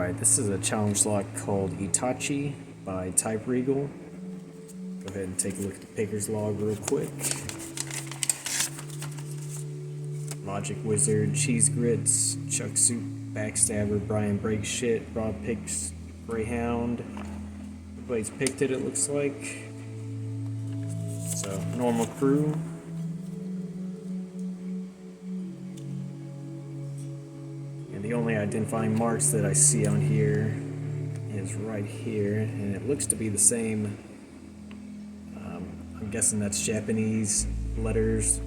Alright, this is a challenge lock called Itachi by TypeRegal. Go ahead and take a look at the Picker's log real quick. Logic Wizard, Cheese Grits, Chuck Soup, Backstabber, Brian Breaks Shit, Rob Picks, Greyhound. Everybody's picked it looks like. So, normal crew. And the only identifying marks that I see on here is right here, and it looks to be the same. I'm guessing that's Japanese letters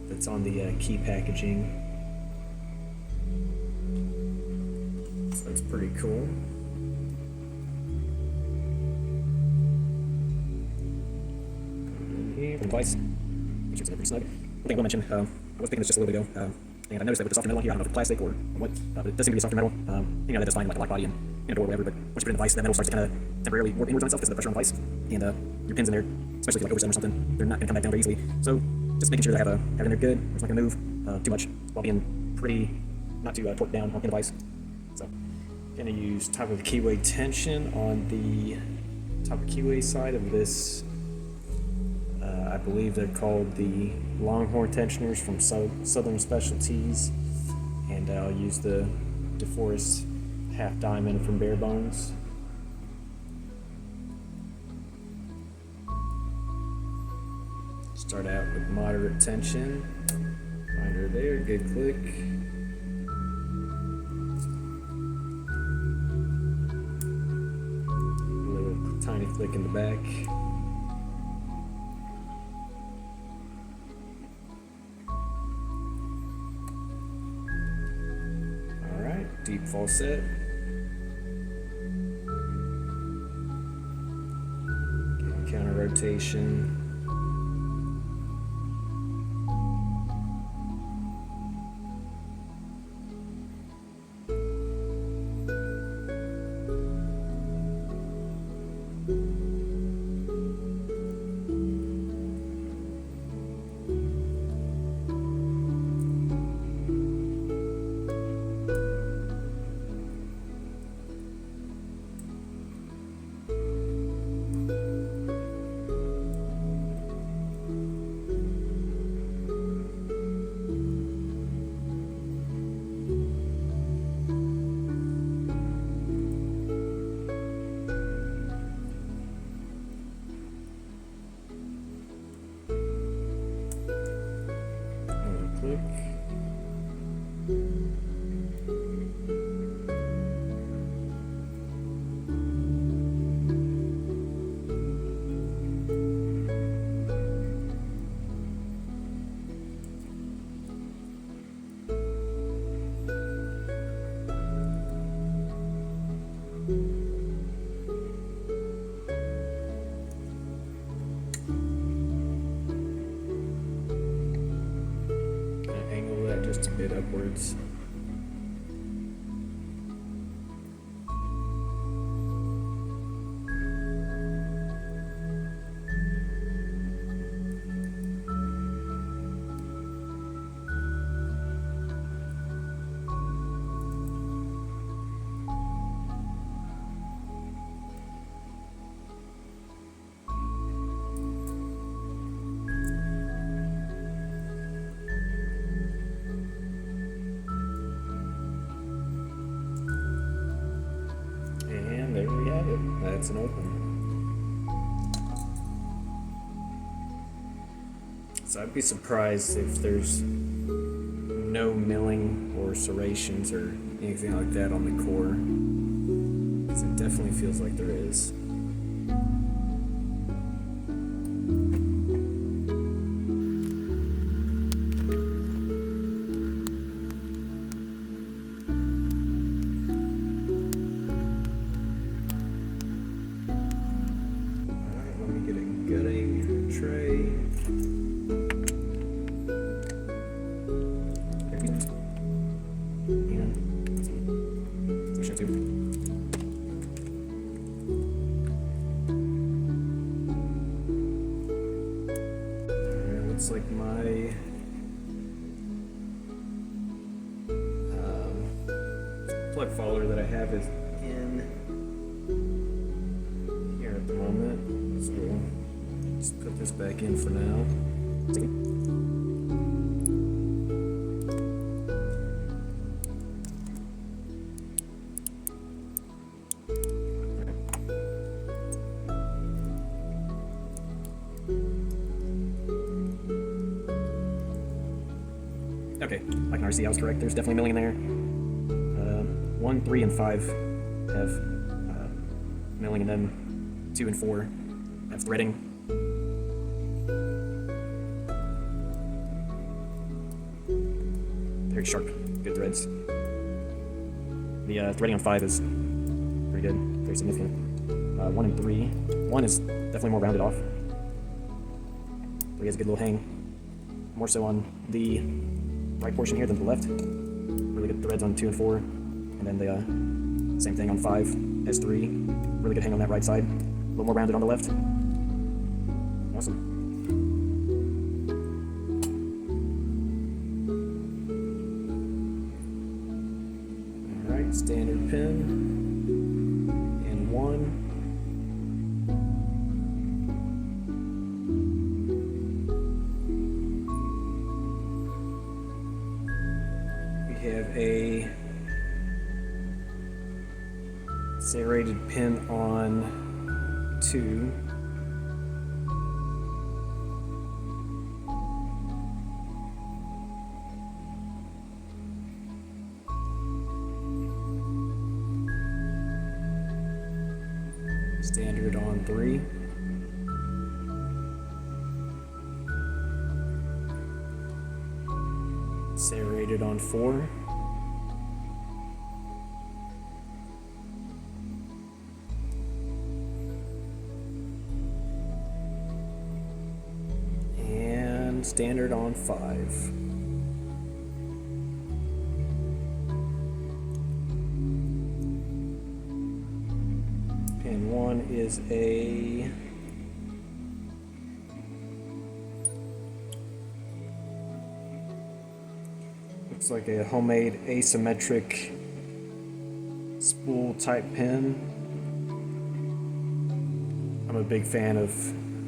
that's on the key packaging. So that's pretty cool. Device, which is pretty snug. One thing I will mention, I was picking this just a little bit ago, and I noticed that with the softer metal on here, I don't know if it's plastic or what, but it does seem to be softer metal. That does fine, like a lock body and a door or whatever, but once you put it in the vise, that metal starts to kind of temporarily warp inwards on itself because of the pressure on the vise, and your pins in there, especially if you like overset them or something, they're not going to come back down very easily. So just making sure that I have it in there good, it's not going to move too much while being pretty, not too torqued down on the vise. So I'm going to use top of the keyway tension on the top of keyway side of this. I believe they're called the Longhorn tensioners from Southern Specialties, and I'll use the DeForest half diamond from Bare Bones. Start out with moderate tension. Find her there, good click. A little tiny flick in the back. Deep falset. Counter rotation. Click. Just a bit upwards. There we have it. That's an open. So I'd be surprised if there's no milling or serrations or anything like that on the core, because it definitely feels like there is. Tray. Looks like my plug follower that I have is in here at the moment, so we'll just put this back in for now. Okay, I can already see I was correct. There's definitely milling in there. 1, 3, and 5 have milling, and then 2 and 4 have threading. Very sharp, good threads. The threading on 5 is pretty good, very significant. 1 and 3. 1 is definitely more rounded off. 3 has a good little hang. More so on the right portion here than the left. Really good threads on 2 and 4. And then the same thing on 5 has 3. Really good hang on that right side. A little more rounded on the left. Awesome. Alright, standard pin. And 1. Have a serrated pin on 2. Standard on 3. Serrated on 4. And standard on 5. Pin 1 is a looks like a homemade asymmetric spool type pin. I'm a big fan of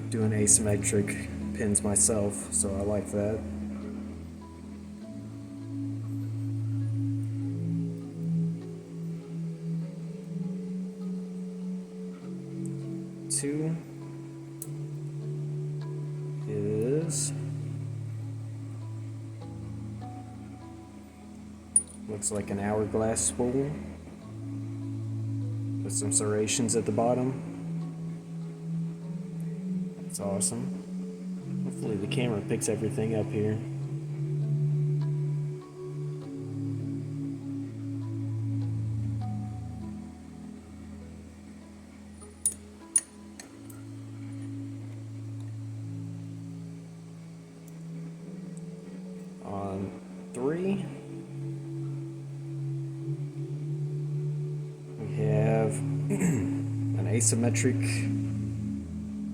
doing asymmetric pins myself, so I like that. Two is looks like an hourglass spool with some serrations at the bottom. That's awesome. Hopefully the camera picks everything up here. On 3, we have an asymmetric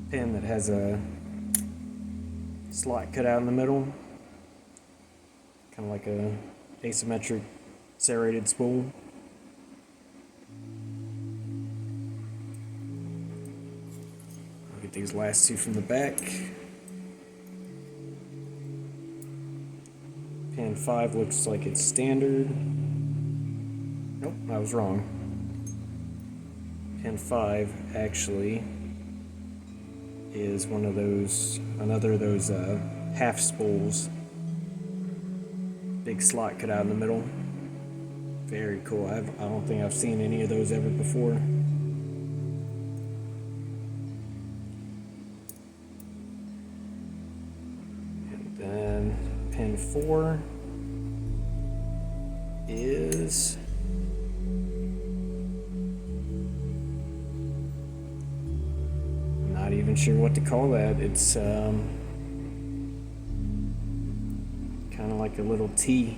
pin that has a slot cut out in the middle, kind of like a asymmetric serrated spool. I'll get these last 2 from the back. Pin 5 looks like it's standard. Nope, I was wrong. Pin 5 actually is another of those half spools. Big slot cut out in the middle. Very cool. I don't think I've seen any of those ever before. And then pin 4 is not even sure what to call that. It's kind of like a little T.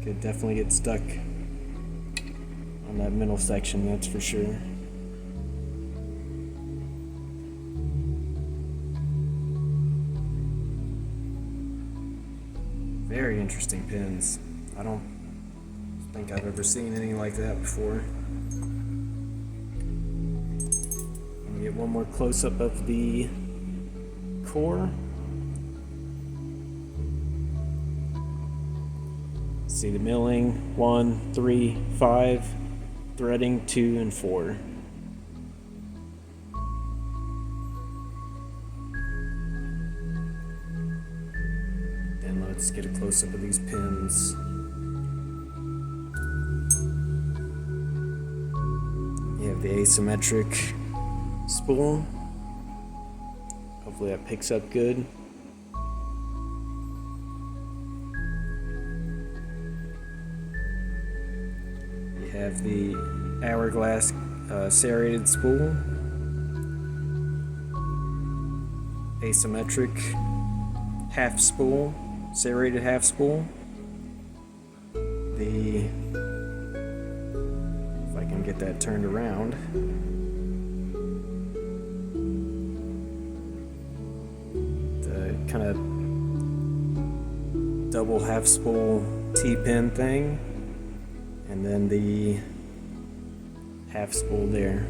Could definitely get stuck on that middle section, that's for sure. Very interesting pins. I don't think I've ever seen anything like that before. Let me get one more close-up of the core. See the milling, 1, 3, 5, threading 2 and 4. And let's get a close-up of these pins. You have the asymmetric spool. Hopefully that picks up good. You have the hourglass serrated spool. Asymmetric half spool, serrated half spool. If I can get that turned around. The kind of double half spool T-pin thing, and then the half spool there.